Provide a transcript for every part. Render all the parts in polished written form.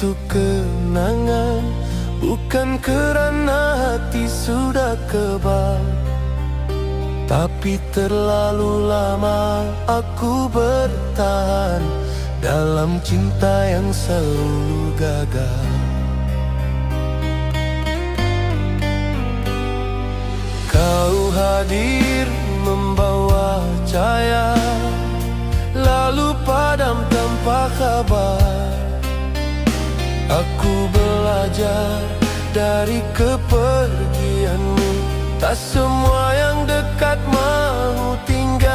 untuk kenangan, bukan kerana hati sudah kebal. Tapi terlalu lama aku bertahan dalam cinta yang selalu gagal. Kau hadir membawa cahaya, lalu padam tanpa kabar. Aku belajar dari kepergianmu, tak semua yang dekat mau tinggal.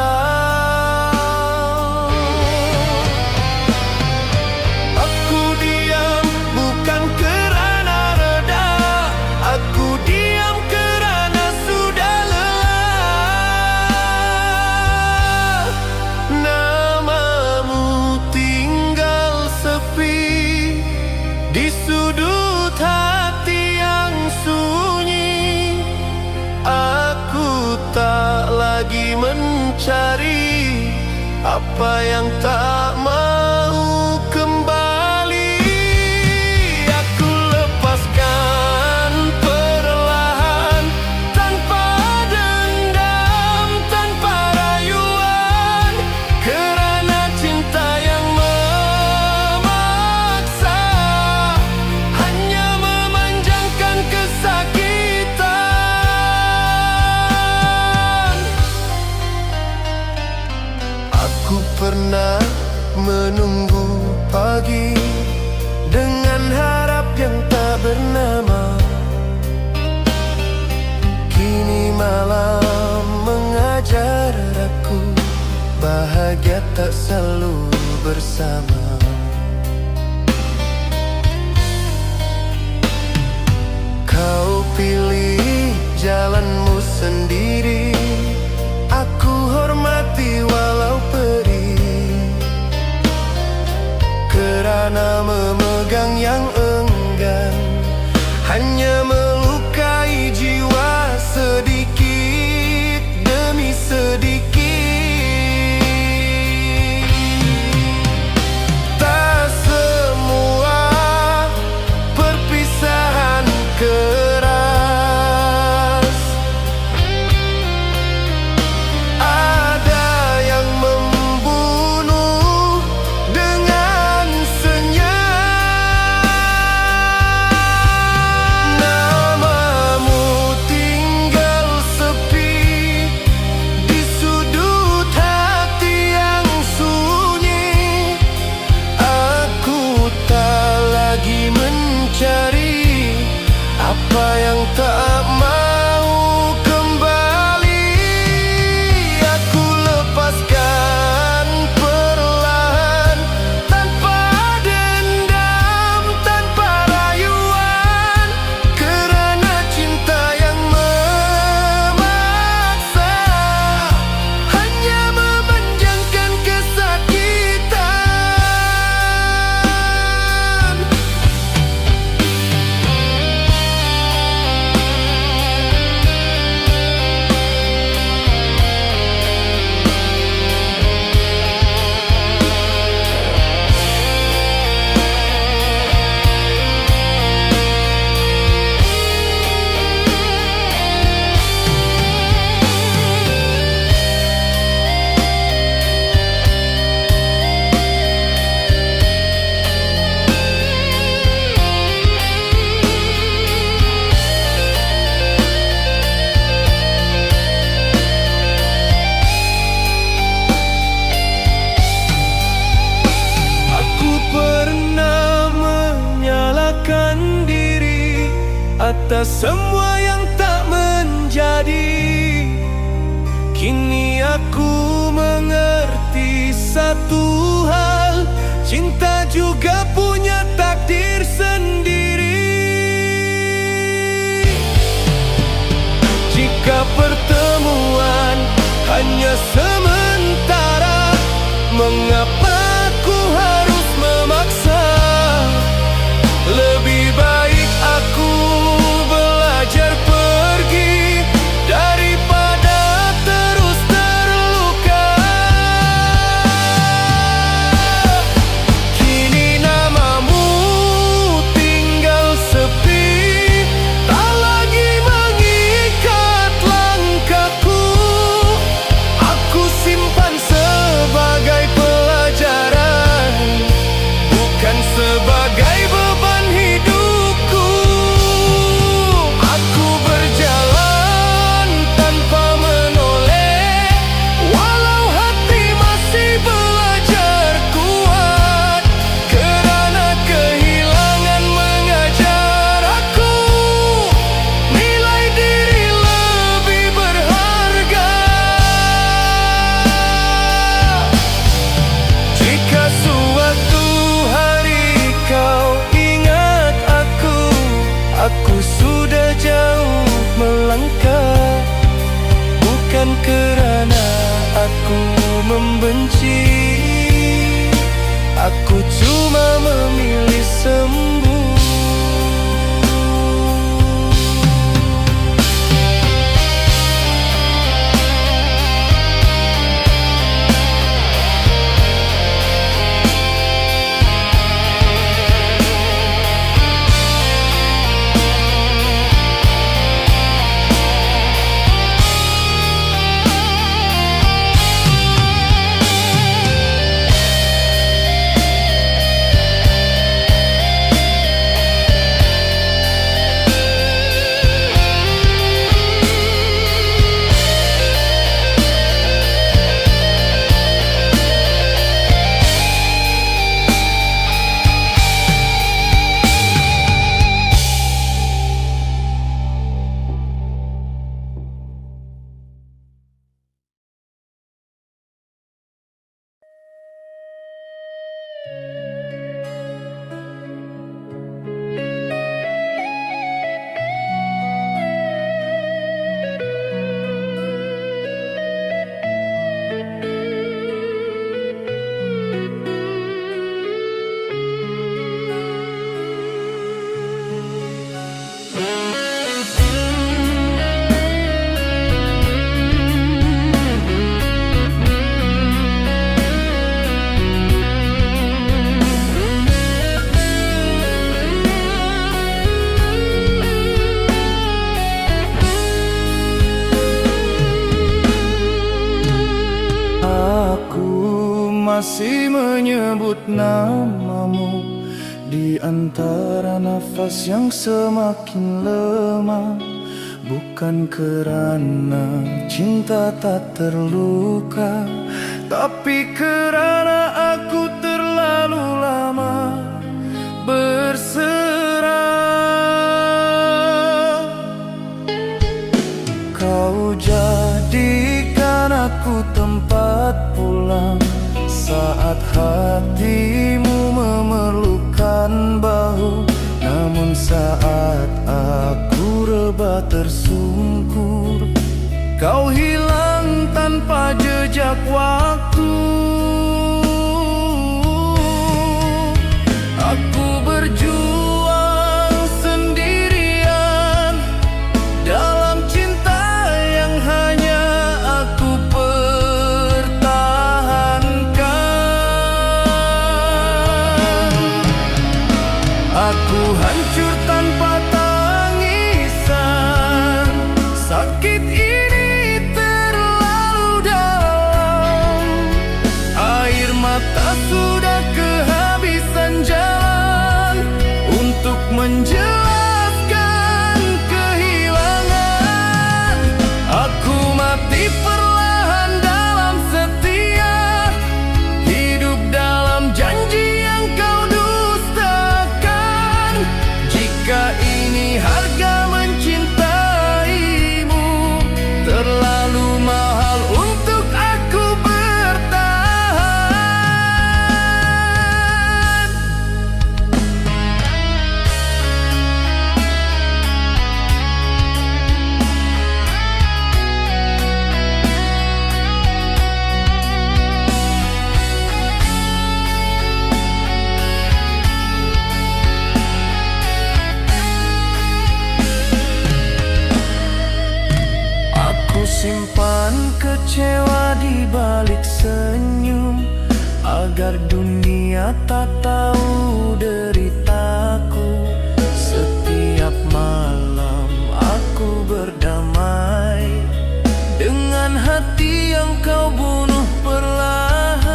Aku diam bukan kerana reda, aku diam kerana sudah lelah. Namamu tinggal sepi di sudut hati yang sunyi. Aku tak lagi mencari apa yang tak mau kembali. Aku lepaskan perlahan, tanpa dendam, tanpa rayuan, kerana cinta yang memaksa hanya memanjangkan kesakitan. Aku pernah menunggu pagi dengan harap yang tak bernama. Kini malam mengajar aku, bahagia tak selalu bersama. Kau pilih jalanmu sendiri, aku hormati walau pedih, kerana memegang yang enggan hanya melukai jiwa sedikit demi sedikit. Tak semua perpisahan keras, ada yang membunuh dengan senyap. Namamu tinggal sepi di sudut hati yang sunyi. Aku tak lagi mencari apa yang tak mau kembali. Aku lepaskan perlahan, tanpa dendam, tanpa rayuan, kerana cinta yang memaksa hanya memanjangkan kesakitan. Aku pernah menyalahkan diri atas semua yang tak menjadi. Kini aku mengerti satu hal, cinta juga punya takdir sendiri. Jika pertemuan hanya sementara, mengapa aku harus memaksa? Lebih baik aku belajar pergi daripada terus terluka. Kini namamu sembuh. Masih menyebut namamu di antara nafas yang semakin lemah. Bukan kerana cinta tak terluka, tapi kerana aku terlalu lama berserah. Kau jadikan aku tempat pulang saat hatimu memerlukan bahu. Namun saat aku rebah tersungkur, kau hilang tanpa jejak waktu. Aku berjuang sendirian dalam cinta yang hanya aku Aku hancur tanpa tangisan. Sakit ini terlalu dalam. Air mata sudah kehabisan jalan untuk menjelaskan kehilangan. Aku mati perlahan dalam setia, hidup dalam janji yang kau dustakan. Jika ini harga mencintaimu terlalu mahal untuk aku bertahan. Aku simpan kecewa di balik senyum, agar dunia tak tahu deritaku. Setiap malam aku berdamai dengan hati yang kau bunuh perlahan.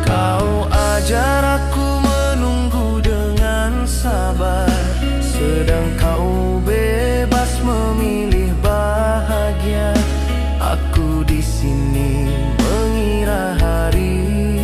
Kau ajar aku menunggu dengan sabar, sedang kau bebas memilih bahagia. Aku di sini mengira hari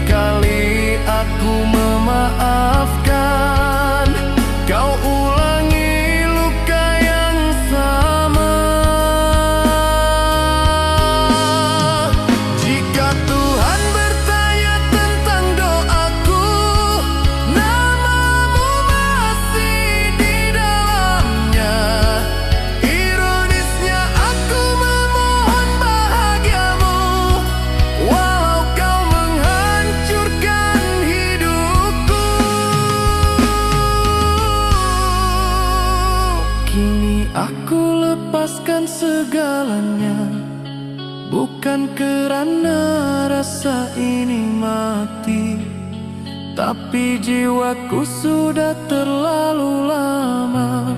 kali aku memaafkan, kau ulangi luka yang sama. Jika Tuhan bertanya tentang doaku, namamu masih di dalamnya. Ironisnya aku memohon bahagiamu, walau kau menghancurkan hidupku. Kini aku lepaskan segalanya, bukan kerana rasa ini mati, tapi jiwaku sudah terlalu lama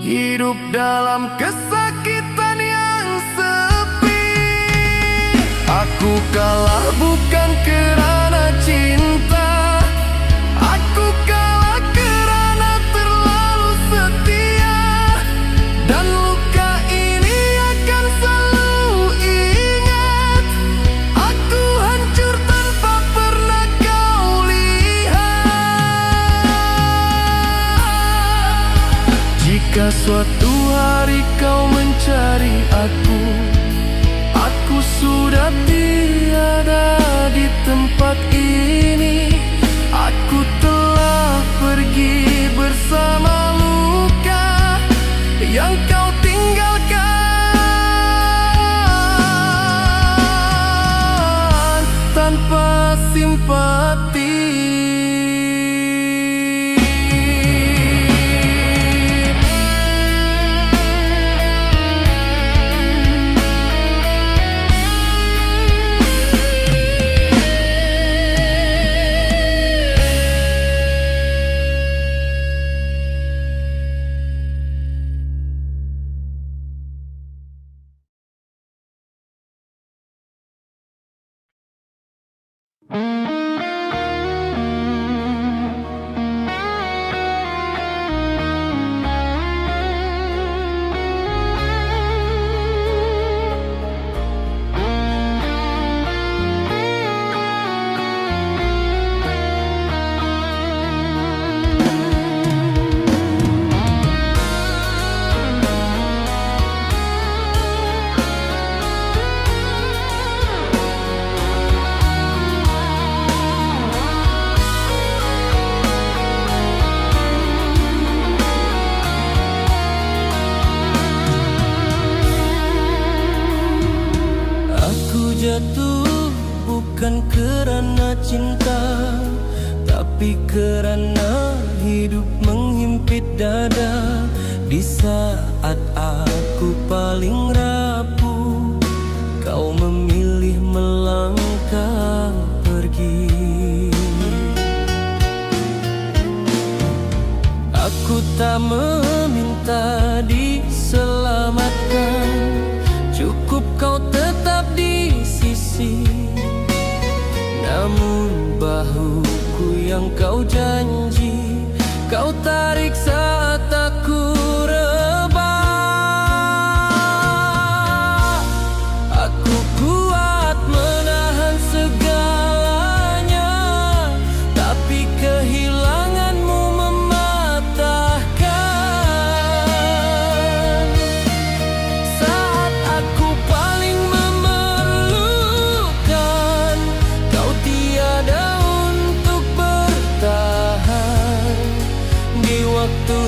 hidup dalam kesakitan yang sepi. Aku kalah bukan kerana cinta, aku kalah kerana terlalu setia. Dan luka ini akan selalu ingat, aku hancur tanpa pernah kau lihat. Jika suatu hari kau mencari aku sudah tiada di tempat ini. Aku telah pergi bersama luka yang kau tinggalkan tanpa simpati. Jatuh bukan kerana cinta, tapi kerana hidup menghimpit dada. Di saat aku paling rapuh, kau memilih melangkah pergi. Aku tak meminta diselamatkan, cukup kau tetap di sisi. Namun bahuku yang kau janji, kau tarik saat aku rebah. Aku kuat menahan segalanya, tapi kehilanganmu mematahkan. Saat aku paling memerlukan, kau tiada untuk bertahan. Di waktu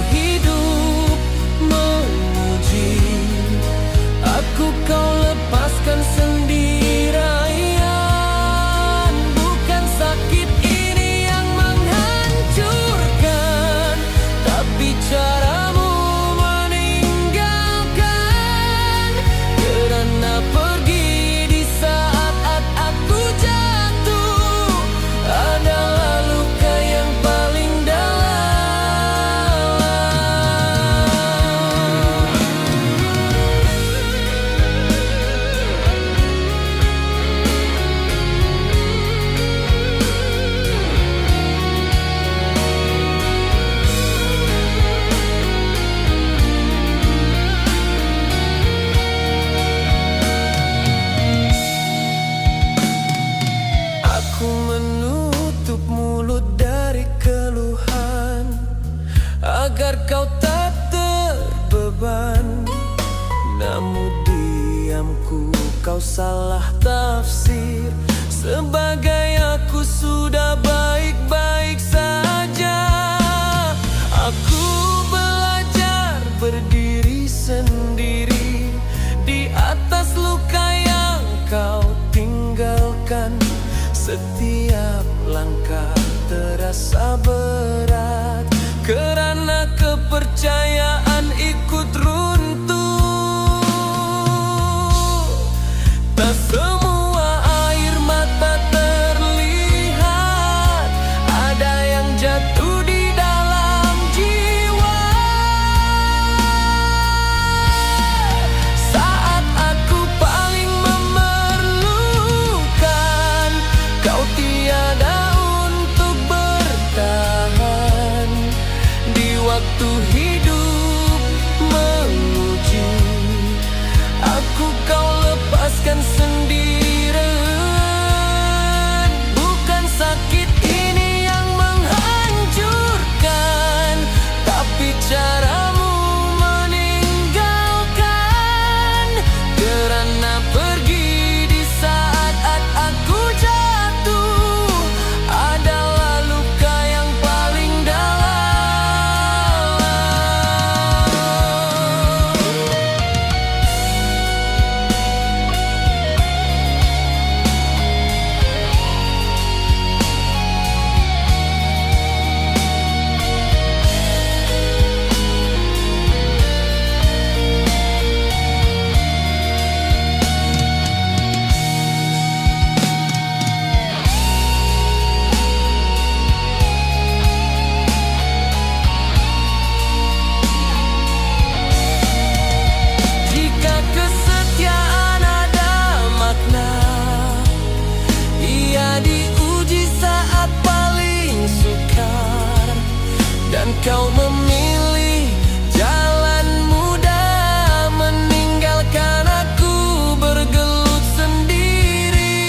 kau salah tafsir, sebagai aku sudah baik-baik saja. Aku belajar berdiri sendiri di atas luka yang kau tinggalkan. Setiap langkah terasa berat karena kepercayaan ikut runtuh. Tak semua air mata terlihat, ada yang jatuh di dalam jiwa. Saat aku paling memerlukan, kau tiada untuk bertahan. Di waktu hidup menguji aku, kau lepaskan sendirian. Bukan sakit ini yang menghancurkan, tapi caramu meninggalkan. Karena pergi di saat aku jatuh adalah luka yang paling dalam. Jika kesetiaan ada makna, ia diuji saat paling sukar. Dan kau memilih jalan mudah, meninggalkan aku bergelut sendiri.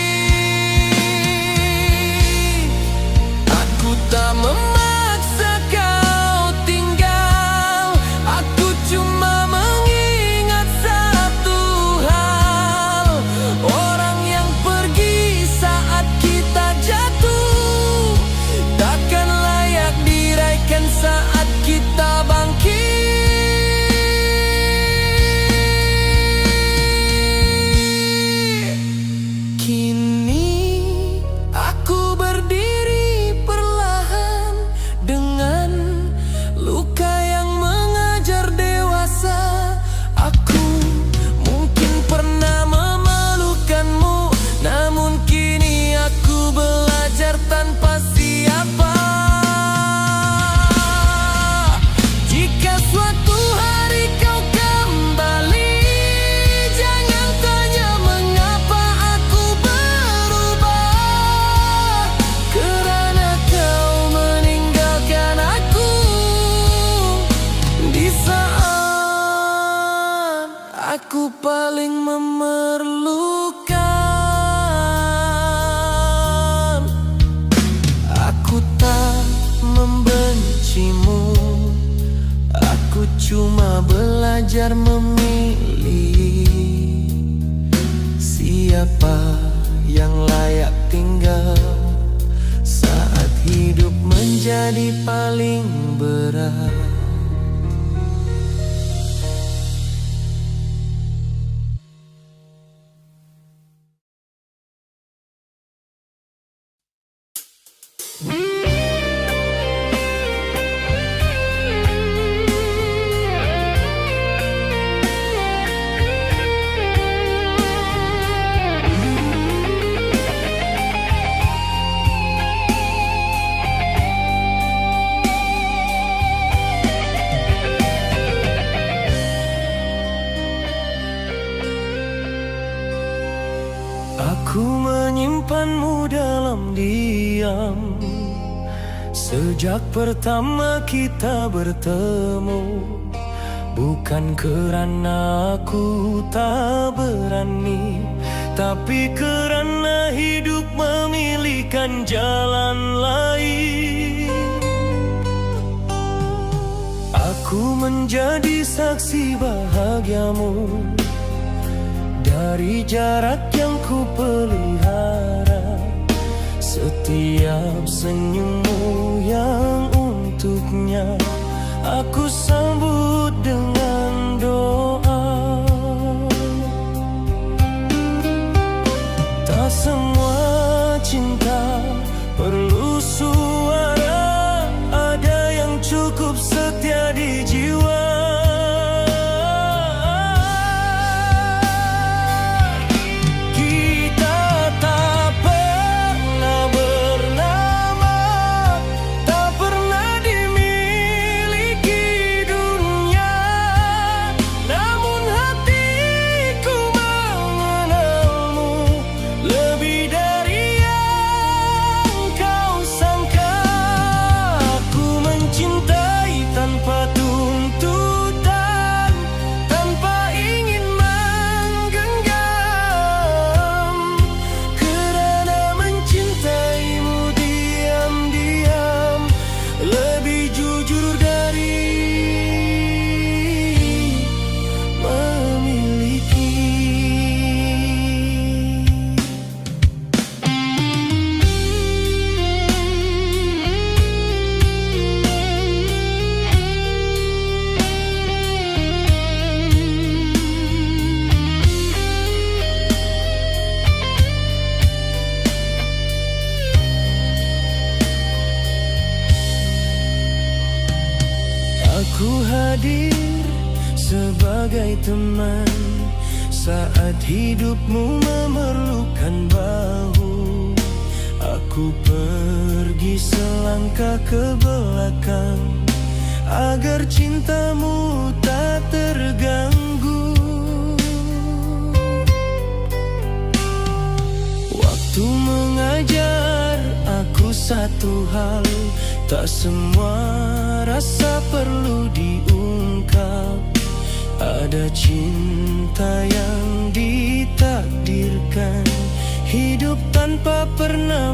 Aku tak memaksa kau tinggal, aku cuma mengingat satu hal. Orang yang pergi saat kita jatuh takkan layak diraikan saat kita bangkit. Kini aku berdiri perlahan dengan luka yang mengajar dewasa. Aku mungkin pernah memelukkanmu, namun kini aku belajar tanpa siapa. Jika suatu hari kau kembali, jangan tanya mengapa aku berubah. Karena kau meninggalkan aku di saat aku paling memerlukan. Aku tak membencimu, aku cuma belajar memilih siapa yang layak tinggal saat hidup menjadi paling berat. Aku menyimpanmu dalam diam sejak pertama kita bertemu. Bukan kerana aku tak berani, tapi kerana hidup memilihkan jalan lain. Aku menjadi saksi bahagiamu dari jarak yang ku pelihara, setiap senyummu yang untuknya aku sambut dengan doa. Tak semua cinta perlu suara, ada yang cukup setia di jiwa. Aku hadir sebagai teman saat hidupmu memerlukan bahu. Aku pergi selangkah ke belakang agar cintamu tak terganggu. Waktu mengajar aku satu hal, tak semua rasa perlu diungkap. Ada cinta yang ditakdirkan hidup tanpa pernah